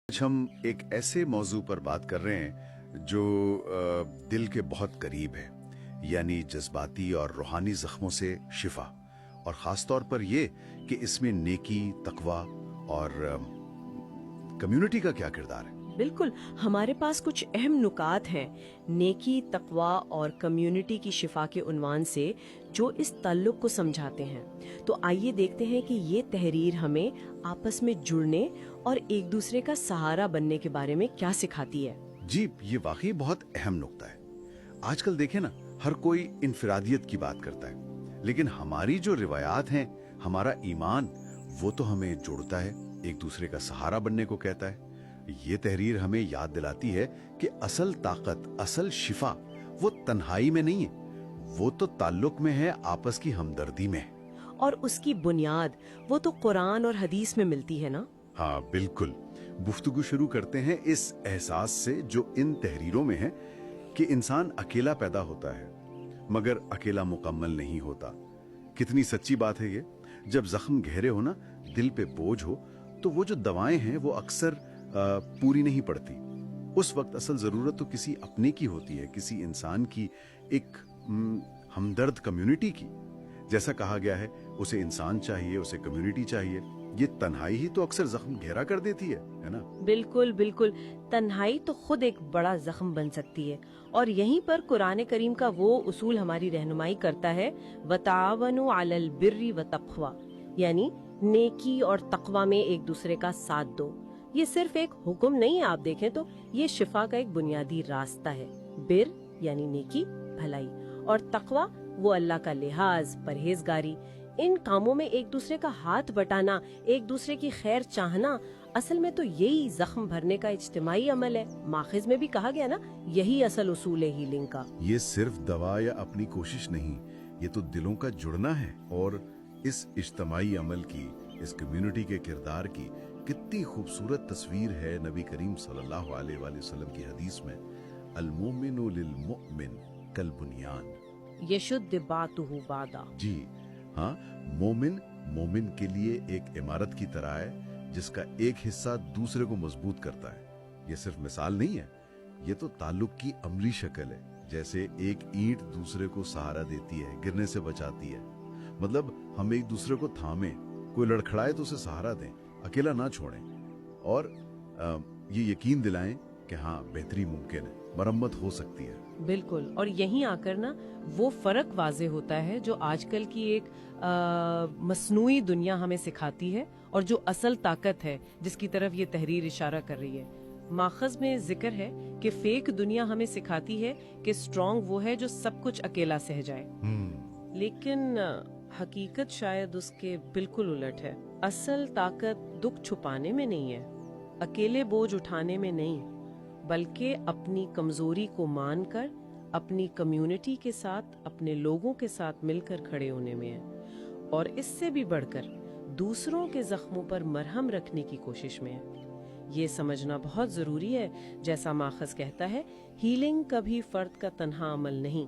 आज हम एक ऐसे मौजू पर बात कर रहे हैं जो दिल के बहुत करीब है, यानी जज्बाती और रूहानी जख्मों से शिफा, और ख़ास तौर पर ये कि इसमें नेकी, तकवा और कम्युनिटी का क्या किरदार है। बिल्कुल, हमारे पास कुछ अहम नुकात हैं नेकी, तकवा और कम्युनिटी की शिफा के उन्वान से जो इस ताल्लुक को समझाते हैं। तो आइए देखते हैं कि ये तहरीर हमें आपस में जुड़ने और एक दूसरे का सहारा बनने के बारे में क्या सिखाती है। जी, ये वाकई बहुत अहम नुक्ता है। आजकल देखें ना, हर कोई इनफरादियत की बात करता है, लेकिन हमारी जो रिवायात हैं, हमारा ईमान, वो तो हमें जोड़ता है, एक दूसरे का सहारा बनने को कहता है। ये तहरीर हमें याद दिलाती है कि असल ताकत, असल शिफा वो तन्हाई में नहीं है, वो तो ताल्लुक में है, आपस की हमदर्दी में है। और उसकी बुनियाद वो तो कुरान और हदीस में मिलती है ना। हाँ बिल्कुल। गुफ्तगू शुरू करते हैं इस एहसास से जो इन तहरीरों में है कि इंसान अकेला पैदा होता है मगर अकेला मुकम्मल नहीं होता। कितनी सच्ची बात है ये। जब जख्म गहरे हो ना, दिल पे बोझ हो, तो वो जो दवाएं हैं वो अक्सर पूरी नहीं पड़ती। उस वक्त असल जरूरत तो किसी अपने की होती है, किसी इंसान की, एक हमदर्द कम्युनिटी की। जैसा कहा गया है, उसे इंसान चाहिए, उसे कम्युनिटी चाहिए। ये तन्हाई ही तो अक्सर जख्म गहरा कर देती है ना। बिल्कुल बिल्कुल, तन्हाई तो खुद एक बड़ा जख्म बन सकती है। और यहीं पर कुरान करीम का वो उसूल हमारी रहनुमाई करता है, वतावनु अलल बिर्रि व तक़वा, यानी नेकी और तकवा में एक दूसरे का साथ दो। ये सिर्फ एक हुक्म नहीं है, आप देखें तो ये शिफा का एक बुनियादी रास्ता है। बिर यानी नेकी, भलाई, और तकवा वो अल्लाह का लिहाज, परहेजगारी। इन कामों में एक दूसरे का हाथ बटाना, एक दूसरे की खैर चाहना, असल में तो यही जख्म भरने का इज्तिमाई अमल है। माखिज में भी कहा गया ना, यही असल उसूल है हीलिंग का। ये सिर्फ दवा या अपनी कोशिश नहीं, ये तो दिलों का जुड़ना है। और इस इज्तिमाई अमल की, इस कम्युनिटी के किरदार की कितनी खूबसूरत तस्वीर है नबी करीम सल्लल्लाहु अलैहि वसल्लम की हदीस में, अल मोमिनु लिल मोमिन कल बुनियान यशुद्द बातुहु बादा। जी हाँ, मोमिन के लिए एक इमारत की तरह है जिसका एक हिस्सा दूसरे को मजबूत करता है। ये सिर्फ मिसाल नहीं है, ये तो ताल्लुक की अमली शक्ल है। जैसे एक ईंट दूसरे को सहारा देती है, गिरने से बचाती है। मतलब हम एक दूसरे को थामे, कोई लड़खड़ाए तो उसे सहारा दें, अकेला ना छोड़ें, और ये यकीन दिलाएं कि हाँ, बेहतरी मुमकिन है, मरम्मत हो सकती है। बिल्कुल, और यहीं आकर ना वो फर्क वाजे होता है जो आजकल की एक मसनूई दुनिया हमें सिखाती है, और जो असल ताकत है जिसकी तरफ ये तहरीर इशारा कर रही है। माखज़ में जिक्र है कि फेक दुनिया हमें सिखाती है कि स्ट्रॉन्ग वो है जो सब कुछ अकेला सह जाए, लेकिन हकीकत शायद उसके बिल्कुल उलट है। असल ताकत दुख छुपाने में नहीं है, अकेले बोझ उठाने में नहीं, बल्कि अपनी कमजोरी को मानकर अपनी कम्युनिटी के साथ, अपने लोगों के साथ मिलकर खड़े होने में है। और इससे भी बढ़कर दूसरों के जख्मों पर मरहम रखने की कोशिश में है। ये समझना बहुत जरूरी है, जैसा माखज़ कहता है, हीलिंग कभी फर्द का तन्हा अमल नहीं,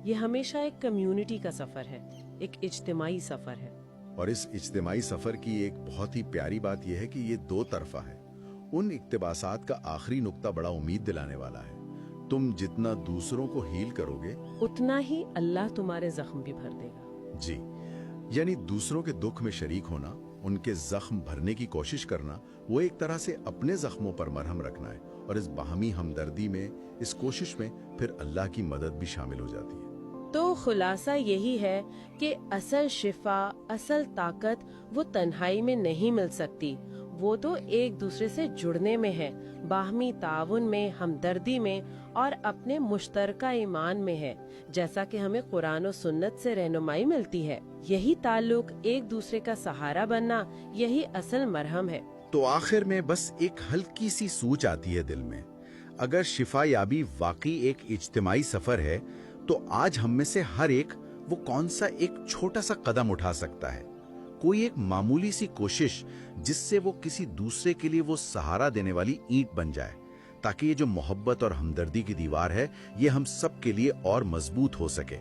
ये हमेशा एक कम्युनिटी का सफर है, एक इज्तिमाई सफर है। और इस इज्तिमाई सफर की एक बहुत ही प्यारी बात यह है कि ये दो तरफा है। उन इक्तिबासात का आखिरी नुक्ता बड़ा उम्मीद दिलाने वाला है। तुम जितना दूसरों को हील करोगे, उतना ही अल्लाह तुम्हारे जख्म भी भर देगा। जी, यानी दूसरों के दुख में शरीक होना, उनके जख्म भरने की कोशिश करना, वो एक तरह से अपने जख्मों पर मरहम रखना है। और इस बाहमी हमदर्दी में, इस कोशिश में फिर अल्लाह की मदद भी शामिल हो जाती है। तो खुलासा यही है कि असल शिफा, असल ताकत वो तन्हाई में नहीं मिल सकती, वो तो एक दूसरे से जुड़ने में है, बाहमी ताउन में, हमदर्दी में, और अपने मुश्तरका ईमान में है, जैसा कि हमें कुरान और सुन्नत से रहनुमाई मिलती है। यही ताल्लुक, एक दूसरे का सहारा बनना, यही असल मरहम है। तो आखिर में बस एक हल्की सी सूच आती है दिल में, अगर शिफा याबी वाकई एक इज्तिमाई सफर है, तो आज हम में से हर एक वो कौन सा एक छोटा सा कदम उठा सकता है, कोई एक मामूली सी कोशिश, जिससे वो किसी दूसरे के लिए वो सहारा देने वाली ईंट बन जाए, ताकि ये जो मोहब्बत और हमदर्दी की दीवार है, ये हम सब के लिए और मजबूत हो सके।